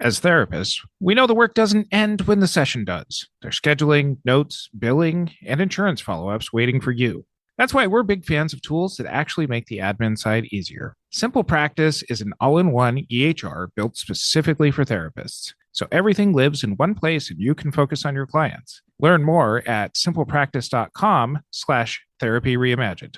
As therapists, we know the work doesn't end when the session does. There's scheduling, notes, billing, and insurance follow ups waiting for you. That's why we're big fans of tools that actually make the admin side easier. Simple Practice is an all in one EHR built specifically for therapists. So everything lives in one place and you can focus on your clients. Learn more at simplepractice.com/therapy reimagined.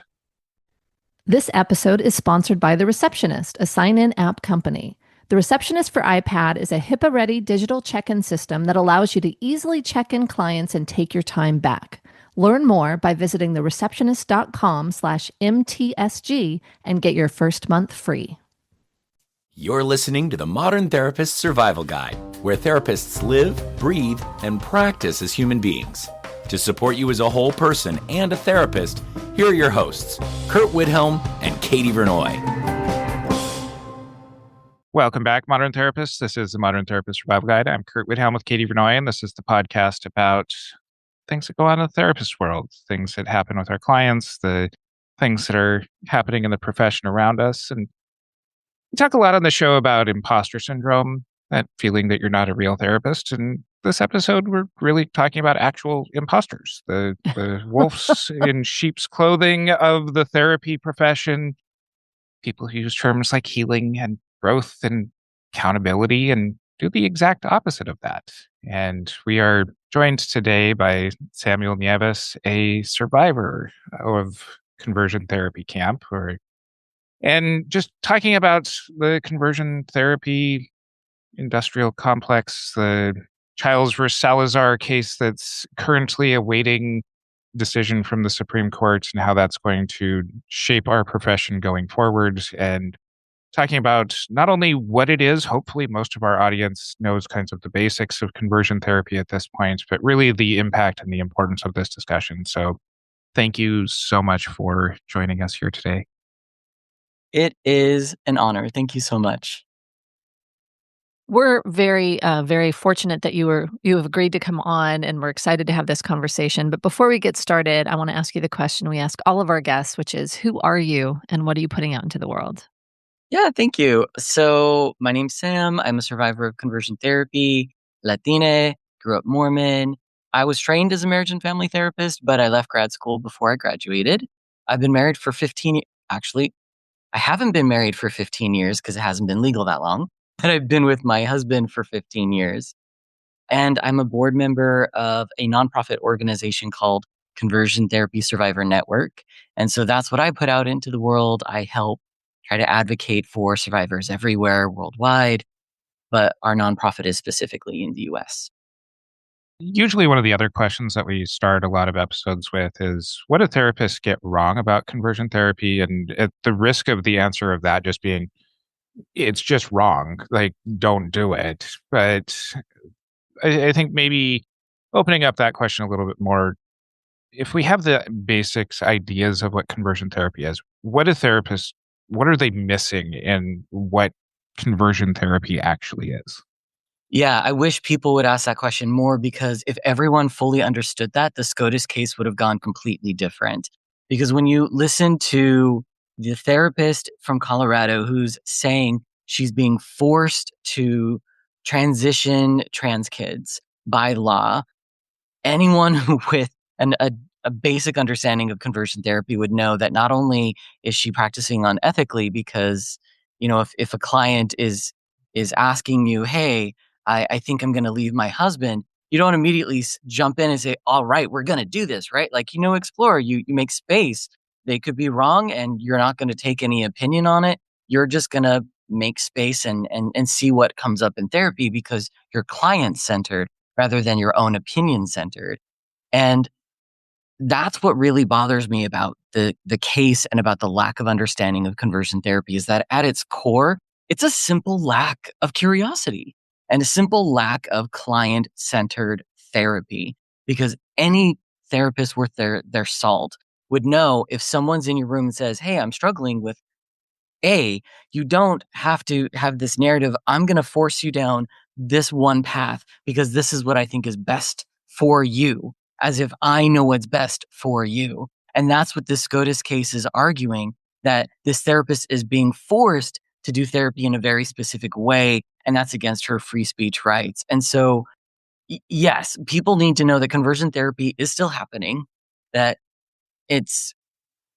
This episode is sponsored by The Receptionist, a sign-in app company. The Receptionist for iPad is a HIPAA-ready digital check-in system that allows you to easily check in clients and take your time back. Learn more by visiting thereceptionist.com/MTSG and get your first month free. You're listening to the Modern Therapist Survival Guide, where therapists live, breathe, and practice as human beings. To support you as a whole person and a therapist, here are your hosts, Curt and Katie Vernoy. Welcome back, Modern Therapists. This is the Modern Therapist Survival Guide. I'm Curt with Katie Vernoy, and this is the podcast about things that go on in the therapist world, things that happen with our clients, the things that are happening in the profession around us. And we talk a lot on the show about imposter syndrome, that feeling that you're not a real therapist. And this episode, we're really talking about actual imposters, the wolves in sheep's clothing of the therapy profession, people who use terms like healing and growth and accountability and do the exact opposite of that. And we are joined today by Samuel Nieves, a survivor of conversion therapy camp, and just talking about the conversion therapy industrial complex, the Chiles versus Salazar case that's currently awaiting decision from the Supreme Court and how that's going to shape our profession going forward, and talking about not only what it is, hopefully most of our audience knows kinds of the basics of conversion therapy at this point, but really the impact and the importance of this discussion. So thank you so much for joining us here today. It is an honor. Thank you so much. We're very, very fortunate that you have agreed to come on, and we're excited to have this conversation. But before we get started, I want to ask you the question we ask all of our guests, which is, who are you and what are you putting out into the world? Yeah, thank you. So my name's Sam. I'm a survivor of conversion therapy, Latina, grew up Mormon. I was trained as a marriage and family therapist, but I left grad school before I graduated. I've been married for 15 Actually, I haven't been married for 15 years because it hasn't been legal that long. But I've been with my husband for 15 years. And I'm a board member of a nonprofit organization called Conversion Therapy Survivor Network. And so that's what I put out into the world. I help try to advocate for survivors everywhere worldwide, but our nonprofit is specifically in the US. Usually one of the other questions that we start a lot of episodes with is, what do therapists get wrong about conversion therapy? And at the risk of the answer of that just being, it's just wrong, like, don't do it. But I think maybe opening up that question a little bit more, if we have the basics ideas of what conversion therapy is, what are they missing in what conversion therapy actually is? Yeah, I wish people would ask that question more, because if everyone fully understood that, the SCOTUS case would have gone completely different. Because when you listen to the therapist from Colorado who's saying she's being forced to transition trans kids by law, anyone with a basic understanding of conversion therapy would know that not only is she practicing unethically, because, if a client is asking you, hey, I think I'm going to leave my husband, you don't immediately jump in and say, all right, we're going to do this, right? Like, explore, you make space. They could be wrong and you're not going to take any opinion on it. You're just going to make space and see what comes up in therapy, because you're client-centered rather than your own opinion-centered. And that's what really bothers me about the case and about the lack of understanding of conversion therapy, is that at its core, it's a simple lack of curiosity and a simple lack of client-centered therapy. Because any therapist worth their salt would know, if someone's in your room and says, hey, I'm struggling with A, you don't have to have this narrative, I'm going to force you down this one path because this is what I think is best for you, as if I know what's best for you. And that's what this SCOTUS case is arguing, that this therapist is being forced to do therapy in a very specific way and that's against her free speech rights. And so, yes, people need to know that conversion therapy is still happening, that it's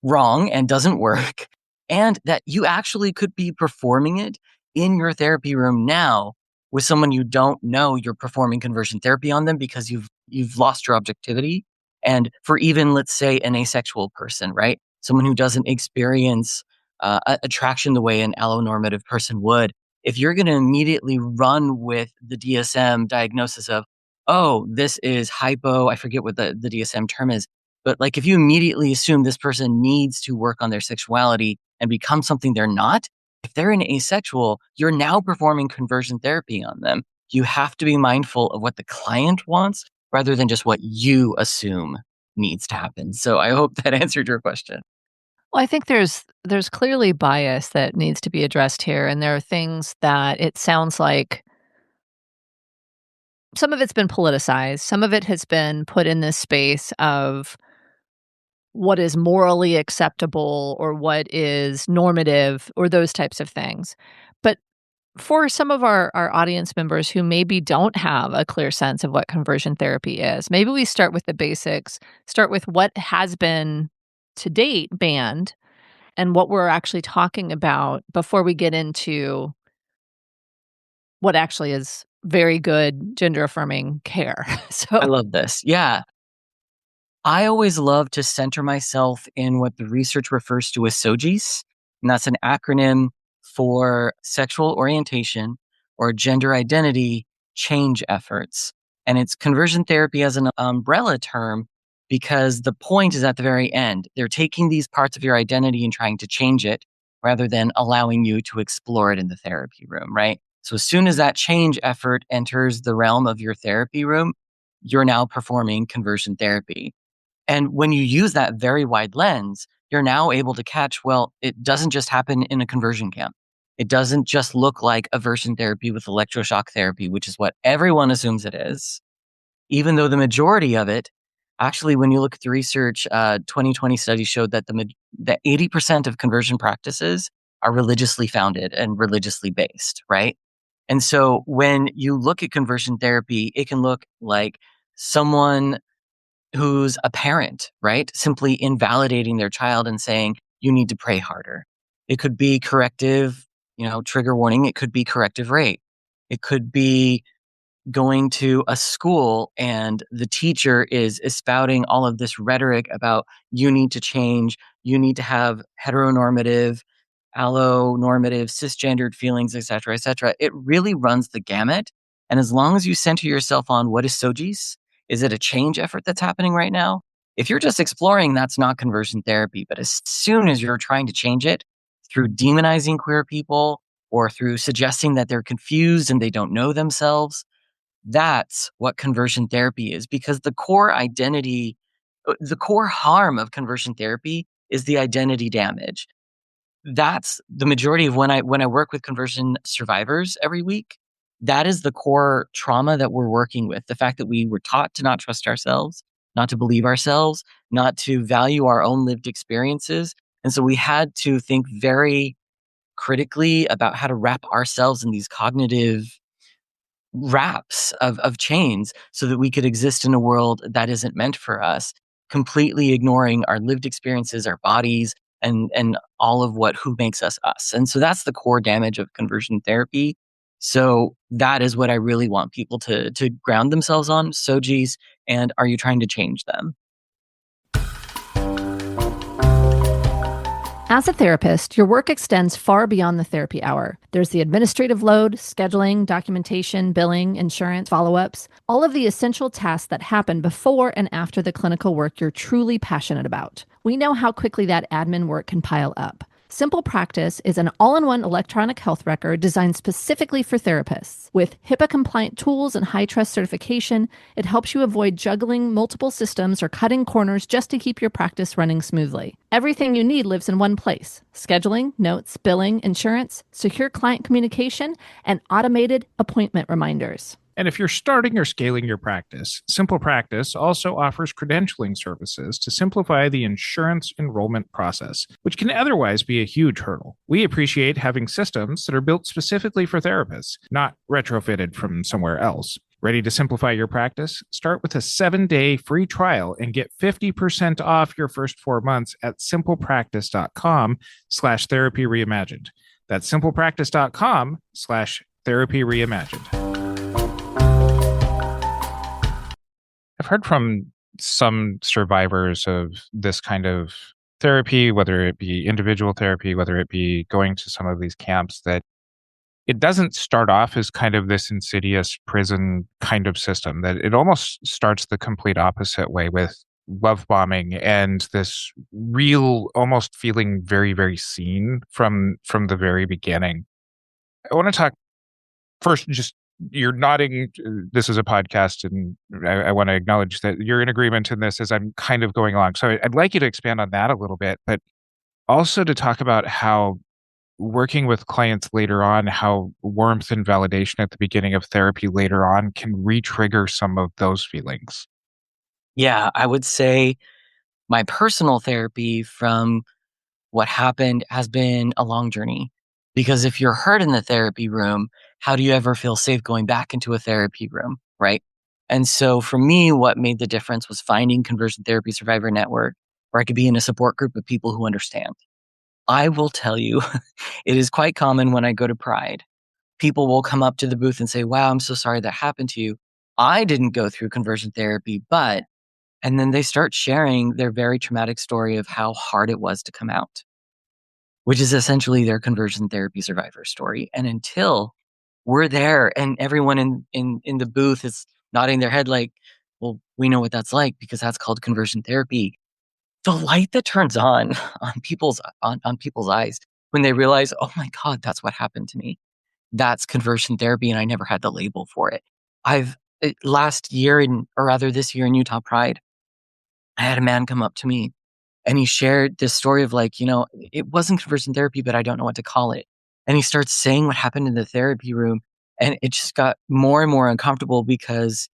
wrong and doesn't work, and that you actually could be performing it in your therapy room now with someone you don't know. You're performing conversion therapy on them because you've lost your objectivity. And for even, let's say, an asexual person, right? Someone who doesn't experience attraction the way an allonormative person would. If you're going to immediately run with the DSM diagnosis of, oh, this is hypo, I forget what the DSM term is, but like if you immediately assume this person needs to work on their sexuality and become something they're not, if they're an asexual, you're now performing conversion therapy on them. You have to be mindful of what the client wants rather than just what you assume needs to happen. So I hope that answered your question. Well, I think there's clearly bias that needs to be addressed here, and there are things that it sounds like some of it's been politicized, some of it has been put in this space of what is morally acceptable or what is normative or those types of things. But for some of our audience members who maybe don't have a clear sense of what conversion therapy is, maybe we start with the basics, start with what has been to date banned and what we're actually talking about before we get into what actually is very good gender affirming care. I So love this. Yeah. I always love to center myself in what the research refers to as SOGIECE, and that's an acronym for sexual orientation or gender identity change efforts. And it's conversion therapy as an umbrella term because the point is at the very end. They're taking these parts of your identity and trying to change it rather than allowing you to explore it in the therapy room, right? So as soon as that change effort enters the realm of your therapy room, you're now performing conversion therapy. And when you use that very wide lens, you're now able to catch, well, it doesn't just happen in a conversion camp. It doesn't just look like aversion therapy with electroshock therapy, which is what everyone assumes it is. Even though the majority of it, actually, when you look at the research, 2020 studies showed that that 80% of conversion practices are religiously founded and religiously based, right? And so when you look at conversion therapy, it can look like someone who's a parent, right? Simply invalidating their child and saying, you need to pray harder. It could be corrective, trigger warning. It could be corrective rape. It could be going to a school and the teacher is spouting all of this rhetoric about you need to change, you need to have heteronormative, allonormative, cisgendered feelings, et cetera, et cetera. It really runs the gamut. And as long as you center yourself on what is SOGIECE, is it a change effort that's happening right now? If you're just exploring, that's not conversion therapy. But as soon as you're trying to change it through demonizing queer people or through suggesting that they're confused and they don't know themselves, that's what conversion therapy is. Because the core harm of conversion therapy is the identity damage. That's the majority of when I work with conversion survivors every week. That is the core trauma that we're working with. The fact that we were taught to not trust ourselves, not to believe ourselves, not to value our own lived experiences. And so we had to think very critically about how to wrap ourselves in these cognitive wraps of chains so that we could exist in a world that isn't meant for us, completely ignoring our lived experiences, our bodies, and all of who makes us us. And so that's the core damage of conversion therapy. So that is what I really want people to ground themselves on, SOGIECE, and are you trying to change them? as a therapist, your work extends far beyond the therapy hour. There's the administrative load, scheduling, documentation, billing, insurance, follow-ups, all of the essential tasks that happen before and after the clinical work you're truly passionate about. We know how quickly that admin work can pile up. Simple Practice is an all-in-one electronic health record designed specifically for therapists. With HIPAA-compliant tools and high-trust certification, it helps you avoid juggling multiple systems or cutting corners just to keep your practice running smoothly. Everything you need lives in one place: scheduling, notes, billing, insurance, secure client communication, and automated appointment reminders. And if you're starting or scaling your practice, Simple Practice also offers credentialing services to simplify the insurance enrollment process, which can otherwise be a huge hurdle. We appreciate having systems that are built specifically for therapists, not retrofitted from somewhere else. Ready to simplify your practice? Start with a 7-day free trial and get 50% off your first 4 months at simplepractice.com/therapy reimagined. That's simplepractice.com/therapy reimagined. I've heard from some survivors of this kind of therapy, whether it be individual therapy, whether it be going to some of these camps, that it doesn't start off as kind of this insidious prison kind of system, that it almost starts the complete opposite way with love bombing and this real almost feeling very, very seen from the very beginning. I want to talk first, just you're nodding. This is a podcast, and I want to acknowledge that you're in agreement in this as I'm kind of going along. So I'd like you to expand on that a little bit, but also to talk about how working with clients later on, how warmth and validation at the beginning of therapy later on can re-trigger some of those feelings. Yeah, I would say my personal therapy from what happened has been a long journey. Because if you're hurt in the therapy room, how do you ever feel safe going back into a therapy room, right? And so for me, what made the difference was finding Conversion Therapy Survivor Network, where I could be in a support group of people who understand. I will tell you, it is quite common when I go to Pride. People will come up to the booth and say, "Wow, I'm so sorry that happened to you. I didn't go through conversion therapy, but," and then they start sharing their very traumatic story of how hard it was to come out, which is essentially their conversion therapy survivor story. And until we're there and everyone in the booth is nodding their head like, "Well, we know what that's like because that's called conversion therapy." The light that turns on on people's eyes when they realize, "Oh my God, that's what happened to me. That's conversion therapy, and I never had the label for it." Last year or rather this year in Utah Pride, I had a man come up to me and he shared this story of like, it wasn't conversion therapy, but I don't know what to call it. And he starts saying what happened in the therapy room, and it just got more and more uncomfortable because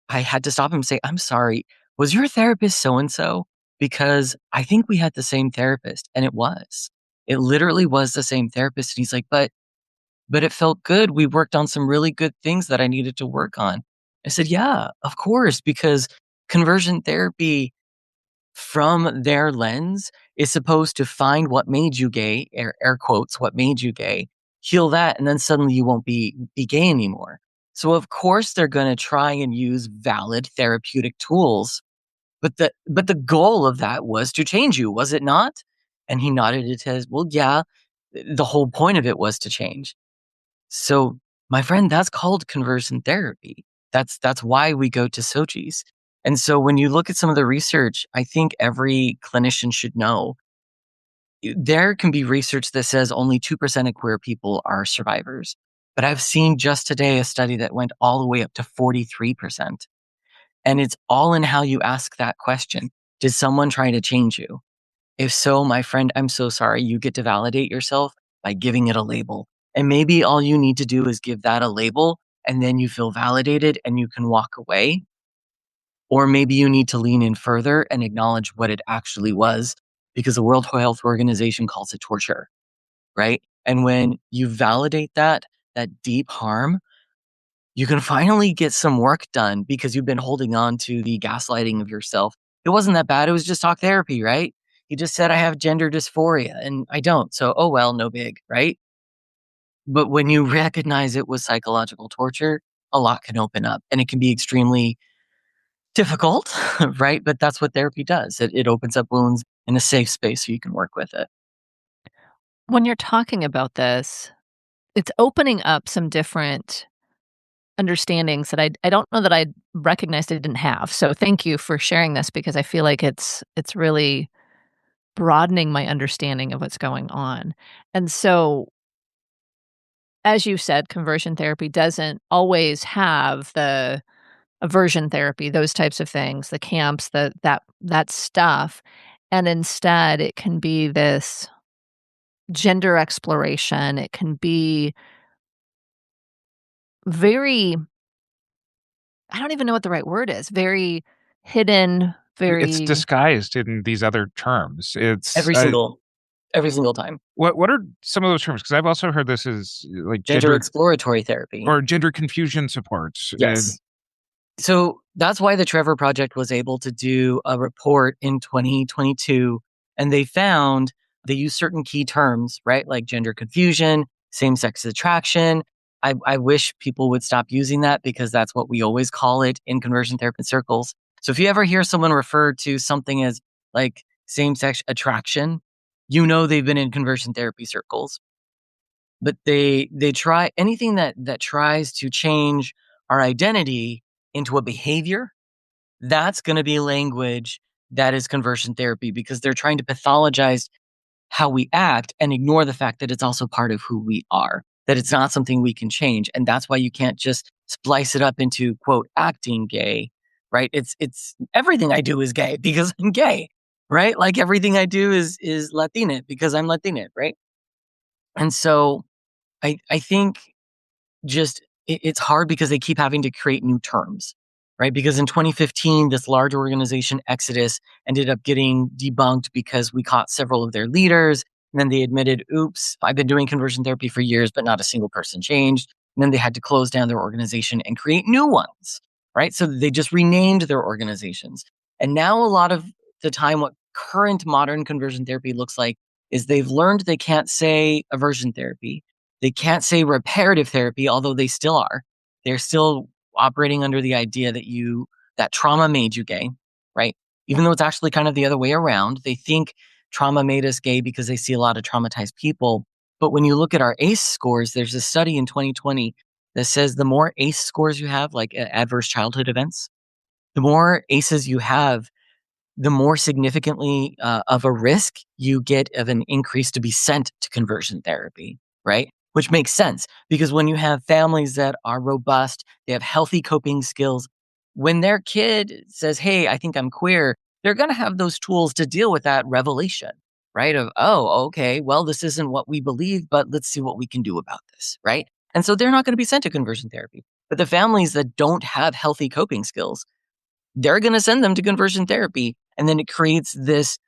I had to stop him and say, "I'm sorry, was your therapist so and so? Because I think we had the same therapist." And it was. It literally was the same therapist. And he's like, but it felt good. We worked on some really good things that I needed to work on. I said, "Yeah, of course, because conversion therapy from their lens is supposed to find what made you gay, air quotes, what made you gay, heal that, and then suddenly you won't be gay anymore." So of course they're going to try and use valid therapeutic tools, but the goal of that was to change you, was it not? And he nodded his head. Well, yeah, the whole point of it was to change. So, my friend, that's called conversion therapy. That's why we go to SOGIECE. And so when you look at some of the research, I think every clinician should know there can be research that says only 2% of queer people are survivors. But I've seen just today a study that went all the way up to 43%. And it's all in how you ask that question. Did someone try to change you? If so, my friend, I'm so sorry. You get to validate yourself by giving it a label. And maybe all you need to do is give that a label, and then you feel validated and you can walk away. Or maybe you need to lean in further and acknowledge what it actually was, because the World Health Organization calls it torture, right? And when you validate that deep harm, you can finally get some work done because you've been holding on to the gaslighting of yourself. It wasn't that bad. It was just talk therapy, right? He just said I have gender dysphoria and I don't. So, oh well, no big, right? But when you recognize it was psychological torture, a lot can open up and it can be extremely difficult, right? But that's what therapy does. It opens up wounds in a safe space so you can work with it. When you're talking about this, it's opening up some different understandings that I don't know that I recognized I didn't have. So thank you for sharing this because I feel like it's really broadening my understanding of what's going on. And so, as you said, conversion therapy doesn't always have the aversion therapy, those types of things, the camps, that stuff. And instead it can be this gender exploration. It can be very I don't even know what the right word is. Very hidden, It's very disguised in these other terms. It's Every single time. what are some of those terms? Because I've also heard this is like Gender exploratory therapy. or gender confusion support. Yes. So that's why the Trevor Project was able to do a report in 2022. And they use certain key terms, right? Like gender confusion, same sex attraction. I wish people would stop using that because that's what we always call it in conversion therapy circles. So if you ever hear someone refer to something as like same sex attraction, they've been in conversion therapy circles. But they try anything that tries to change our identity into a behavior. That's going to be language that is conversion therapy because they're trying to pathologize how we act and ignore the fact that it's also part of who we are, that it's not something we can change. And that's why you can't just splice it up into, quote, acting gay, right? It's everything I do is gay because I'm gay, right? Like everything I do is Latina because I'm Latina, right? And so I think it's hard because they keep having to create new terms, right? Because in 2015, this large organization, Exodus, ended up getting debunked because we caught several of their leaders. And then they admitted, oops, I've been doing conversion therapy for years, but not a single person changed. And then they had to close down their organization and create new ones, right? So they just renamed their organizations. And now a lot of the time, what current modern conversion therapy looks like is they've learned they can't say aversion therapy. They can't say reparative therapy, although they still are. They're still operating under the idea that trauma made you gay, right? Even though it's actually kind of the other way around. They think trauma made us gay because they see a lot of traumatized people. But when you look at our ACE scores, there's a study in 2020 that says the more ACE scores you have, like adverse childhood events, the more ACEs you have, the more significantly of a risk you get of an increase to be sent to conversion therapy, right? Which makes sense because when you have families that are robust, they have healthy coping skills. When their kid says, hey, I think I'm queer, they're going to have those tools to deal with that revelation, right? Of, oh, okay, well, this isn't what we believe, but let's see what we can do about this, right? And so they're not going to be sent to conversion therapy. But the families that don't have healthy coping skills, they're going to send them to conversion therapy. And then it creates this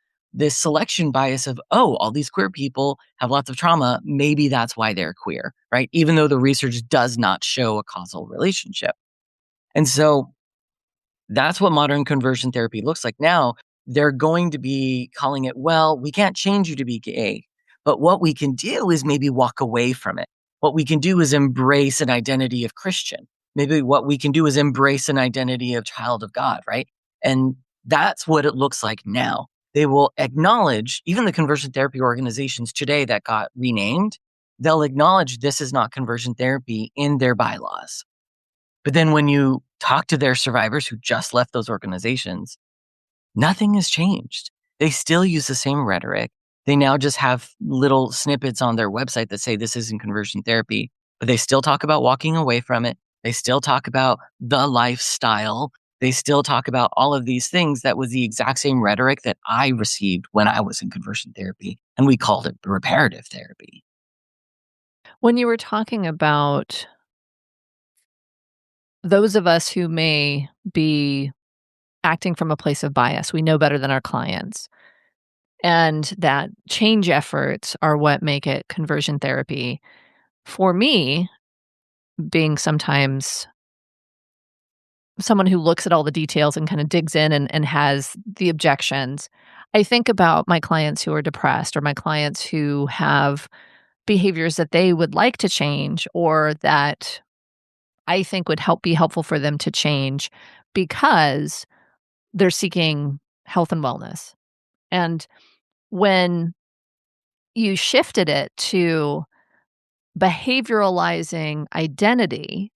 selection bias of, oh, all these queer people have lots of trauma. Maybe that's why they're queer, right? Even though the research does not show a causal relationship. And so that's what modern conversion therapy looks like now. They're going to be calling it, well, we can't change you to be gay, but what we can do is maybe walk away from it. What we can do is embrace an identity of Christian. Maybe what we can do is embrace an identity of child of God, right? And that's what it looks like now. They will acknowledge, even the conversion therapy organizations today that got renamed, they'll acknowledge this is not conversion therapy in their bylaws. But then when you talk to their survivors who just left those organizations, nothing has changed. They still use the same rhetoric. They now just have little snippets on their website that say this isn't conversion therapy, but they still talk about walking away from it. They still talk about the lifestyle. They still talk about all of these things that was the exact same rhetoric that I received when I was in conversion therapy. And we called it reparative therapy. When you were talking about those of us who may be acting from a place of bias, we know better than our clients, and that change efforts are what make it conversion therapy. For me, being sometimes someone who looks at all the details and kind of digs in and has the objections, I think about my clients who are depressed or my clients who have behaviors that they would like to change or that I think would be helpful for them to change because they're seeking health and wellness. And when you shifted it to behavioralizing identity,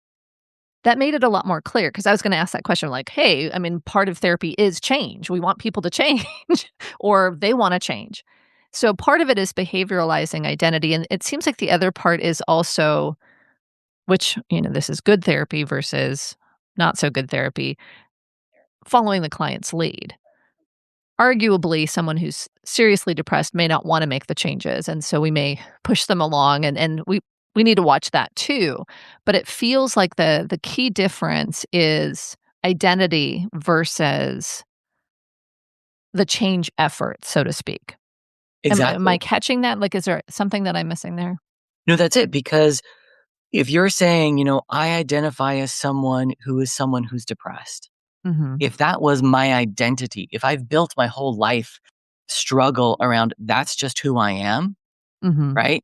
that made it a lot more clear because I was going to ask that question like, hey, I mean, part of therapy is change. We want people to change or they want to change. So part of it is behavioralizing identity. And it seems like the other part is also, which, this is good therapy versus not so good therapy, following the client's lead. Arguably, someone who's seriously depressed may not want to make the changes. And so we may push them along and we need to watch that too. But it feels like the key difference is identity versus the change effort, so to speak. Am I Exactly. catching that? Like, is there something that I'm missing there? No, that's it. Because if you're saying, I identify as someone who's depressed, Mhm. if that was my identity, if I've built my whole life struggle around that's just who I am, Mhm. right?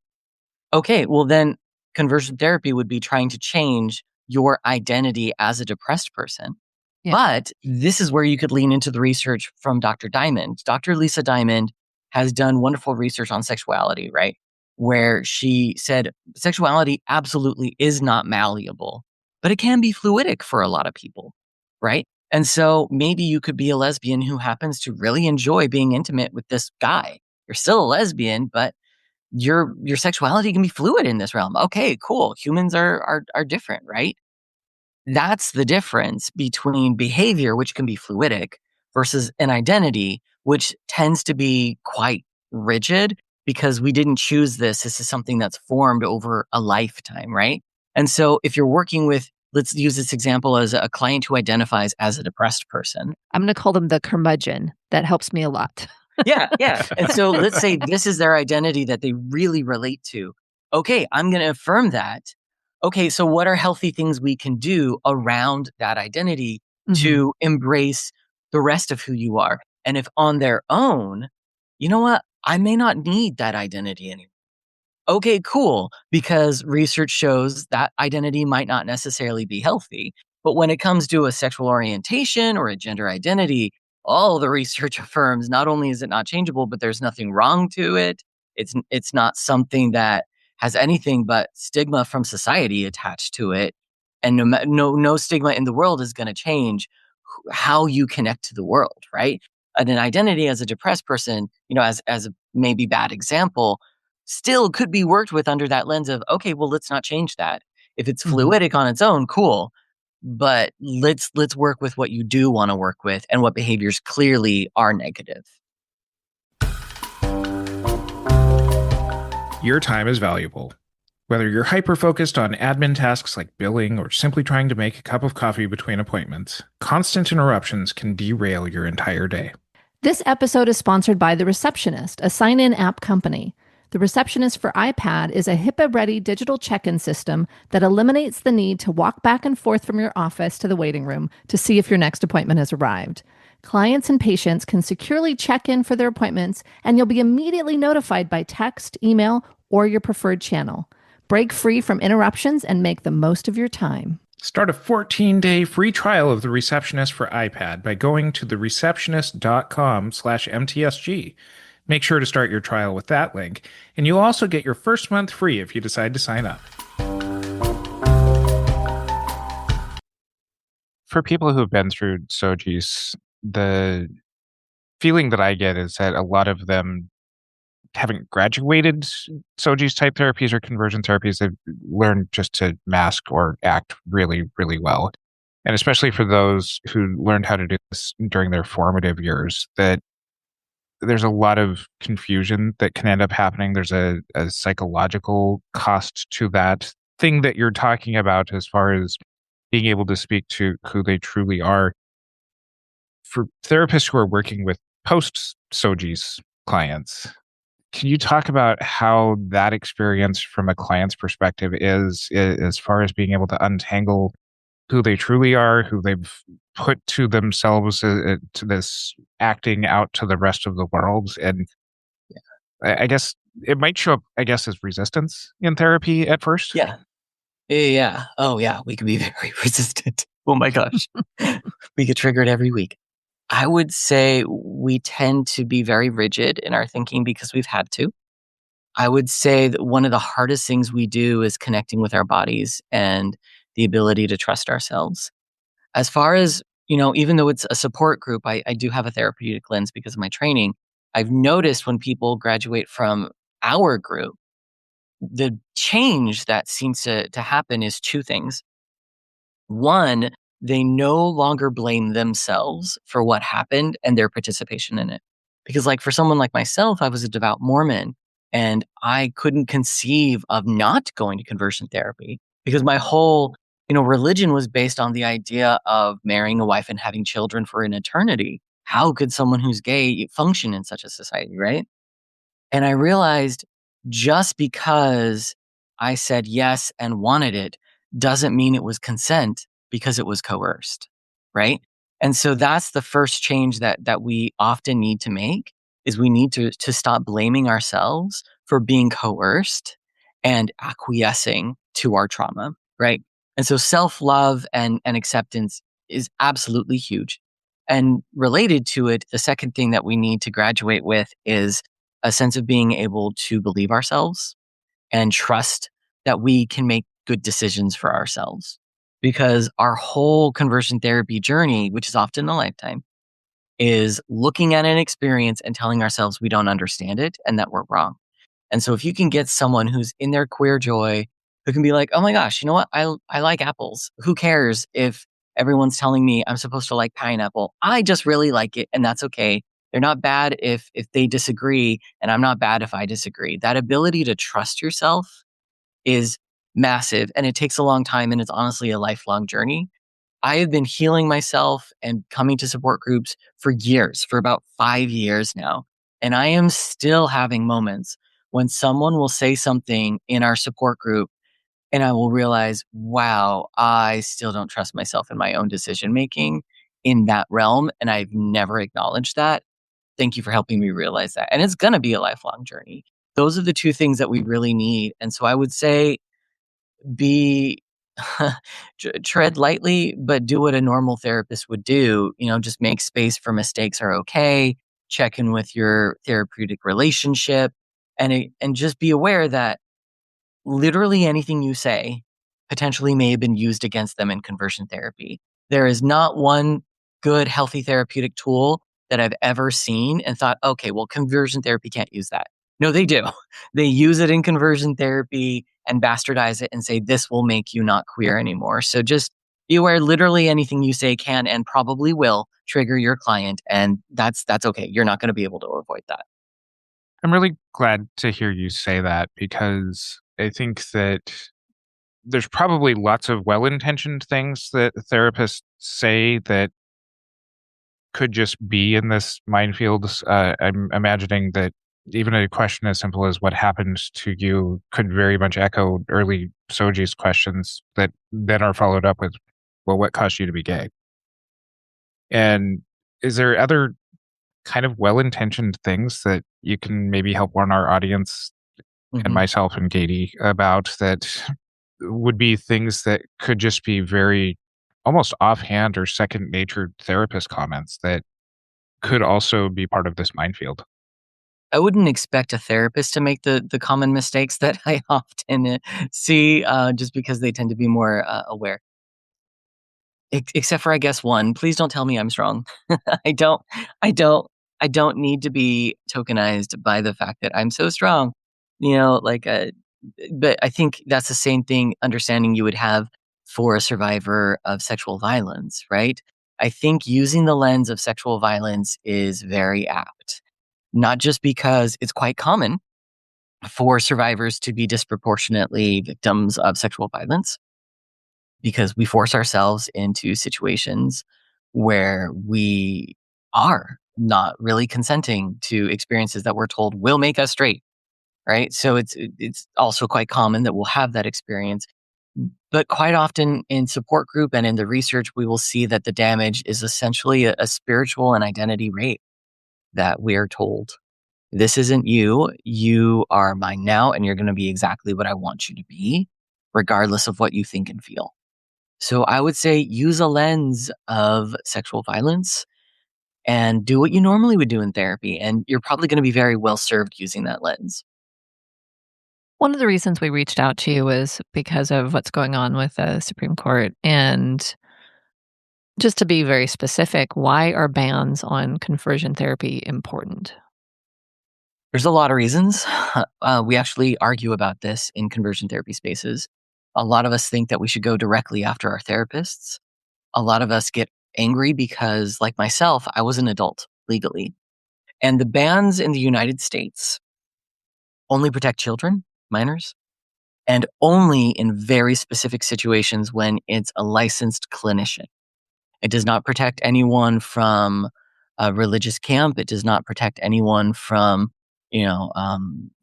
Okay, well then conversion therapy would be trying to change your identity as a depressed person. Yeah. But this is where you could lean into the research from Dr. Diamond. Dr. Lisa Diamond has done wonderful research on sexuality, right? Where she said sexuality absolutely is not malleable, but it can be fluidic for a lot of people, right? And so maybe you could be a lesbian who happens to really enjoy being intimate with this guy. You're still a lesbian, but your sexuality can be fluid in this realm. Okay, cool. Humans are different, right? That's the difference between behavior, which can be fluidic, versus an identity, which tends to be quite rigid because we didn't choose this. This is something that's formed over a lifetime, right? And so if you're working with, let's use this example as a client who identifies as a depressed person. I'm gonna call them the curmudgeon. That helps me a lot. Yeah, yeah. And so let's say this is their identity that they really relate to. Okay, I'm going to affirm that. Okay, so what are healthy things we can do around that identity Mhm. to embrace the rest of who you are? And if on their own, you know what? I may not need that identity anymore. Okay, cool. Because research shows that identity might not necessarily be healthy. But when it comes to a sexual orientation or a gender identity, all the research affirms not only is it not changeable, but there's nothing wrong to it. It's not something that has anything but stigma from society attached to it. And no stigma in the world is going to change how you connect to the world, right? And an identity as a depressed person, as a maybe bad example, still could be worked with under that lens of, okay, well, let's not change that. If it's Mhm. fluidic on its own, cool. But let's work with what you do want to work with and what behaviors clearly are negative. Your time is valuable. Whether you're hyper-focused on admin tasks like billing or simply trying to make a cup of coffee between appointments, constant interruptions can derail your entire day. This episode is sponsored by The Receptionist, a sign-in app company. The Receptionist for iPad is a HIPAA-ready digital check-in system that eliminates the need to walk back and forth from your office to the waiting room to see if your next appointment has arrived. Clients and patients can securely check in for their appointments, and you'll be immediately notified by text, email, or your preferred channel. Break free from interruptions and make the most of your time. Start a 14-day free trial of The Receptionist for iPad by going to thereceptionist.com/MTSG. Make sure to start your trial with that link, and you'll also get your first month free if you decide to sign up. For people who've been through SOGIECE, the feeling that I get is that a lot of them haven't graduated SOGIECE type therapies or conversion therapies. They've learned just to mask or act really, really well. And especially for those who learned how to do this during their formative years, that there's a lot of confusion that can end up happening. There's a psychological cost to that thing that you're talking about as far as being able to speak to who they truly are. For therapists who are working with post-SOGIECE clients, can you talk about how that experience from a client's perspective is as far as being able to untangle who they truly are, who they've put to themselves to this acting out to the rest of the world? And I guess it might show up, I guess, as resistance in therapy at first. Yeah. Yeah. Oh, yeah. We can be very resistant. Oh my gosh. We get triggered every week. I would say we tend to be very rigid in our thinking because we've had to. I would say that one of the hardest things we do is connecting with our bodies and the ability to trust ourselves. As far as, even though it's a support group, I do have a therapeutic lens because of my training. I've noticed when people graduate from our group, the change that seems to happen is two things. One, they no longer blame themselves for what happened and their participation in it. Because like for someone like myself, I was a devout Mormon. And I couldn't conceive of not going to conversion therapy because my whole, religion was based on the idea of marrying a wife and having children for an eternity. How could someone who's gay function in such a society, right? And I realized just because I said yes and wanted it doesn't mean it was consent because it was coerced, right? And so that's the first change that we often need to make is we need to stop blaming ourselves for being coerced and acquiescing to our trauma, right? And so self-love and acceptance is absolutely huge. And related to it, the second thing that we need to graduate with is a sense of being able to believe ourselves and trust that we can make good decisions for ourselves. Because our whole conversion therapy journey, which is often a lifetime, is looking at an experience and telling ourselves we don't understand it and that we're wrong. And so if you can get someone who's in their queer joy, who can be like, oh my gosh, you know what? I like apples. Who cares if everyone's telling me I'm supposed to like pineapple? I just really like it and that's okay. They're not bad if they disagree and I'm not bad if I disagree. That ability to trust yourself is massive and it takes a long time and it's honestly a lifelong journey. I have been healing myself and coming to support groups for years, for about 5 years now. And I am still having moments when someone will say something in our support group and I will realize, wow, I still don't trust myself in my own decision making in that realm. And I've never acknowledged that. Thank you for helping me realize that. And it's going to be a lifelong journey. Those are the two things that we really need. And so I would say be tread lightly, but do what a normal therapist would do. Just make space for mistakes are okay. Check in with your therapeutic relationship, and just be aware that literally anything you say potentially may have been used against them in conversion therapy. There is not one good, healthy therapeutic tool that I've ever seen and thought, okay, well, conversion therapy can't use that. No, they do. They use it in conversion therapy and bastardize it and say, this will make you not queer anymore. So just be aware literally anything you say can and probably will trigger your client. And that's okay. You're not going to be able to avoid that. I'm really glad to hear you say that because I think that there's probably lots of well-intentioned things that therapists say that could just be in this minefield. I'm imagining that even a question as simple as what happened to you could very much echo early SOGIECE questions that then are followed up with, well, what caused you to be gay? And is there other kind of well-intentioned things that you can maybe help warn our audience and myself and Katie about that would be things that could just be very almost offhand or second nature therapist comments that could also be part of this minefield? I wouldn't expect a therapist to make the common mistakes that I often see, just because they tend to be more aware. Except for, I guess, one. Please don't tell me I'm strong. I don't. I don't. I don't need to be tokenized by the fact that I'm so strong. Like, but I think that's the same thing. Understanding you would have for a survivor of sexual violence, right? I think using the lens of sexual violence is very apt. Not just because it's quite common for survivors to be disproportionately victims of sexual violence, because we force ourselves into situations where we are not really consenting to experiences that we're told will make us straight, right? So it's also quite common that we'll have that experience. But quite often in support group and in the research, we will see that the damage is essentially a spiritual and identity rape that we are told. This isn't you. You are mine now, and you're going to be exactly what I want you to be, regardless of what you think and feel. So I would say use a lens of sexual violence and do what you normally would do in therapy. And you're probably going to be very well served using that lens. One of the reasons we reached out to you was because of what's going on with the Supreme Court. And just to be very specific, why are bans on conversion therapy important? There's a lot of reasons. We actually argue about this in conversion therapy spaces. A lot of us think that we should go directly after our therapists. A lot of us get angry because, like myself, I was an adult legally. And the bans in the United States only protect children, minors, and only in very specific situations when it's a licensed clinician. It does not protect anyone from a religious camp. It does not protect anyone from,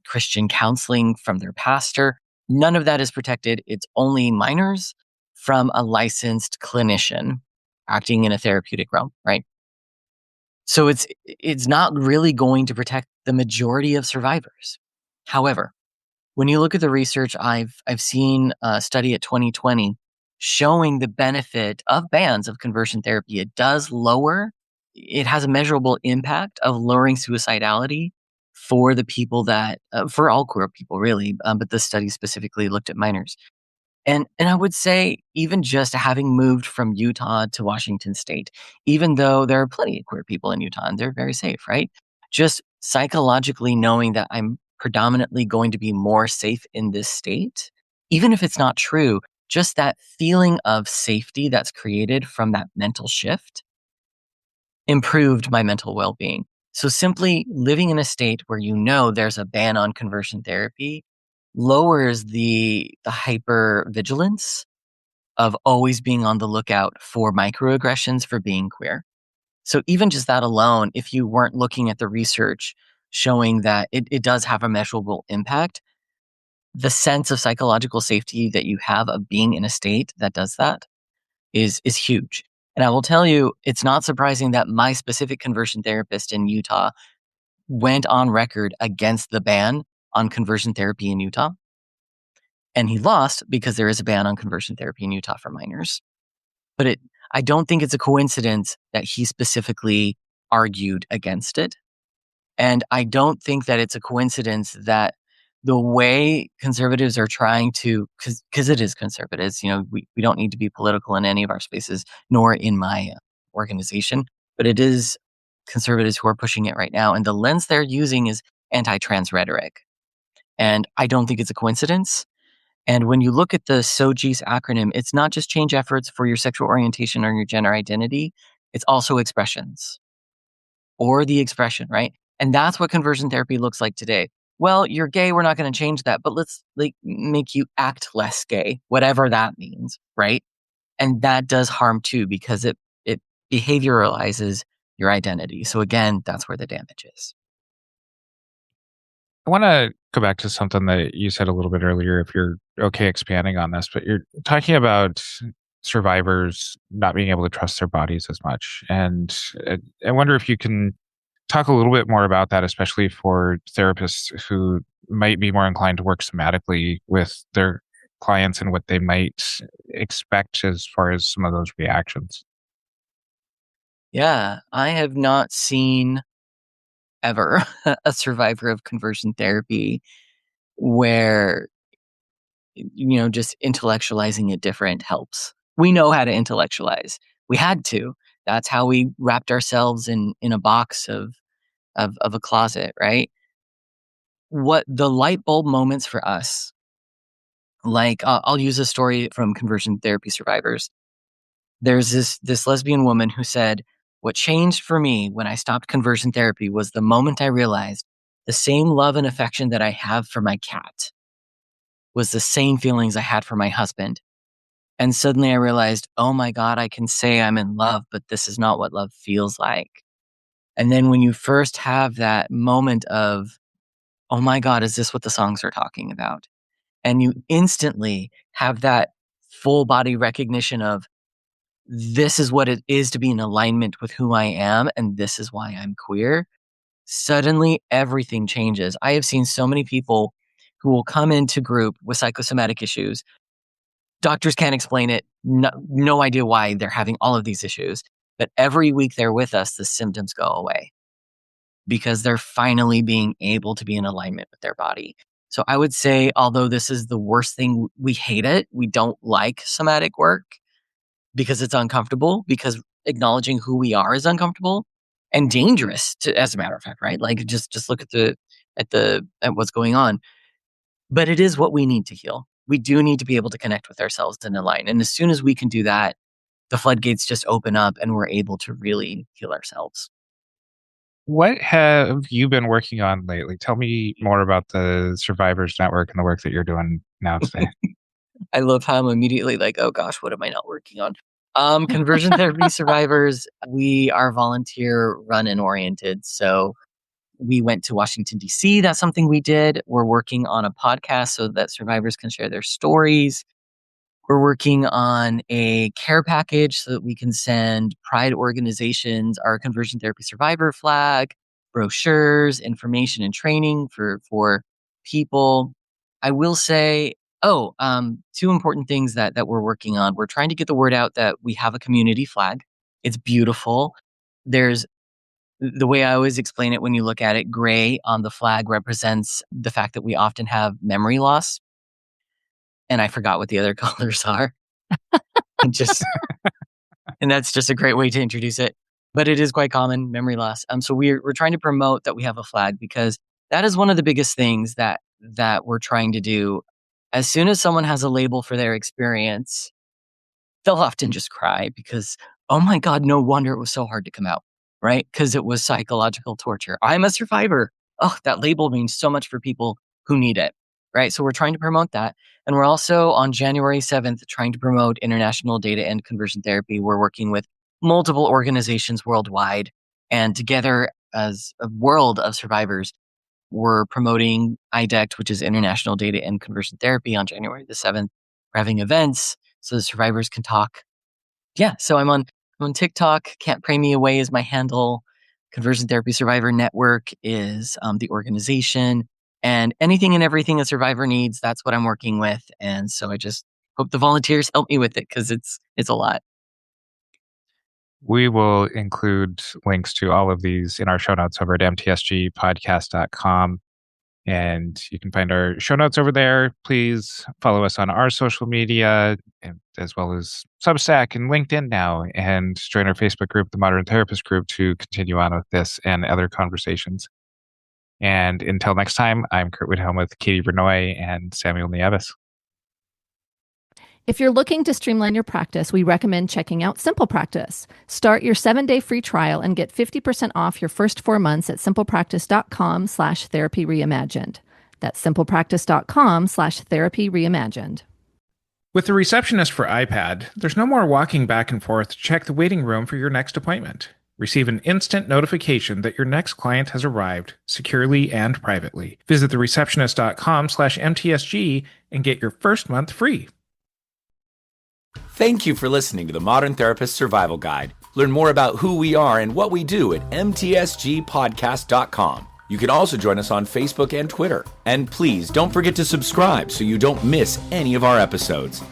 Christian counseling from their pastor. None of that is protected. It's only minors from a licensed clinician acting in a therapeutic realm, right? So it's not really going to protect the majority of survivors. However, when you look at the research, I've seen a study at 2020 showing the benefit of bans of conversion therapy. It has a measurable impact of lowering suicidality for the people for all queer people, really. But this study specifically looked at minors. And I would say, even just having moved from Utah to Washington State, even though there are plenty of queer people in Utah and they're very safe, right? Just psychologically knowing that I'm predominantly going to be more safe in this state, even if it's not true, just that feeling of safety that's created from that mental shift improved my mental well-being. So simply living in a state where there's a ban on conversion therapy lowers the hyper-vigilance of always being on the lookout for microaggressions for being queer. So even just that alone, if you weren't looking at the research showing that it does have a measurable impact, the sense of psychological safety that you have of being in a state that does that is huge. And I will tell you, it's not surprising that my specific conversion therapist in Utah went on record against the ban on conversion therapy in Utah. And he lost because there is a ban on conversion therapy in Utah for minors. But I don't think it's a coincidence that he specifically argued against it. And I don't think that it's a coincidence that the way conservatives are trying to, because it is conservatives, we don't need to be political in any of our spaces, nor in my organization, but it is conservatives who are pushing it right now. And the lens they're using is anti-trans rhetoric. And I don't think it's a coincidence. And when you look at the SOGIECE acronym, it's not just change efforts for your sexual orientation or your gender identity, it's also expressions or the expression, right? And that's what conversion therapy looks like today. Well, you're gay, we're not going to change that, but let's make you act less gay, whatever that means, right? And that does harm too, because it behavioralizes your identity. So again, that's where the damage is. I want to go back to something that you said a little bit earlier, if you're okay expanding on this, but you're talking about survivors not being able to trust their bodies as much. And I wonder if you can talk a little bit more about that, especially for therapists who might be more inclined to work somatically with their clients and what they might expect as far as some of those reactions. Yeah, I have not seen ever a survivor of conversion therapy where just intellectualizing it different helps. We know how to intellectualize. We had to. That's how we wrapped ourselves in a box of a closet, right? What the light bulb moments for us, like I'll use a story from conversion therapy survivors. There's this lesbian woman who said, "What changed for me when I stopped conversion therapy was the moment I realized the same love and affection that I have for my cat was the same feelings I had for my husband. And suddenly I realized, oh my God, I can say I'm in love, but this is not what love feels like." And then when you first have that moment of, oh my God, is this what the songs are talking about? And you instantly have that full body recognition of, this is what it is to be in alignment with who I am, and this is why I'm queer. Suddenly everything changes. I have seen so many people who will come into group with psychosomatic issues. Doctors can't explain it. No idea why they're having all of these issues. But every week they're with us, the symptoms go away because they're finally being able to be in alignment with their body. So I would say, although this is the worst thing, we hate it. We don't like somatic work because it's uncomfortable, because acknowledging who we are is uncomfortable and dangerous, as a matter of fact, right? Like just look at what's going on. But it is what we need to heal. We do need to be able to connect with ourselves and align. And as soon as we can do that, the floodgates just open up and we're able to really heal ourselves. What have you been working on lately? Tell me more about the Survivors Network and the work that you're doing now today. I love how I'm immediately like, oh gosh, what am I not working on? Conversion therapy survivors, we are volunteer run and oriented. So we went to Washington, D.C. That's something we did. We're working on a podcast so that survivors can share their stories. We're working on a care package so that we can send pride organizations our conversion therapy survivor flag, brochures, information and training for people. I will say, two important things that we're working on. We're trying to get the word out that we have a community flag. It's beautiful. There's the way I always explain it when you look at it, gray on the flag represents the fact that we often have memory loss. And I forgot what the other colors are. And that's just a great way to introduce it. But it is quite common, memory loss. So we're trying to promote that we have a flag because that is one of the biggest things that we're trying to do. As soon as someone has a label for their experience, they'll often just cry because, oh my God, no wonder it was so hard to come out, right? Because it was psychological torture. I'm a survivor. Oh, that label means so much for people who need it, right? So we're trying to promote that. And we're also on January 7th trying to promote International Data and Conversion Therapy. We're working with multiple organizations worldwide. And together as a world of survivors, we're promoting IDECT, which is International Data and Conversion Therapy, on January the 7th. We're having events so the survivors can talk. Yeah, so I'm on TikTok. Can't Pray Me Away is my handle. Conversion Therapy Survivor Network is the organization. And anything and everything a survivor needs, that's what I'm working with. And so I just hope the volunteers help me with it because it's a lot. We will include links to all of these in our show notes over at mtsgpodcast.com. And you can find our show notes over there. Please follow us on our social media, as well as Substack and LinkedIn now, and join our Facebook group, the Modern Therapist Group, to continue on with this and other conversations. And until next time, I'm Curt Widhelm with Katie Vernoy and Samuel Nieves. If you're looking to streamline your practice, we recommend checking out Simple Practice. Start your 7-day free trial and get 50% off your first 4 months at simplepractice.com/therapy reimagined. That's simplepractice.com/therapy reimagined. With the receptionist for iPad, there's no more walking back and forth to check the waiting room for your next appointment. Receive an instant notification that your next client has arrived, securely and privately. Visit thereceptionist.com/mtsg and get your first month free. Thank you for listening to the Modern Therapist Survival Guide. Learn more about who we are and what we do at mtsgpodcast.com. You can also join us on Facebook and Twitter. And please don't forget to subscribe so you don't miss any of our episodes.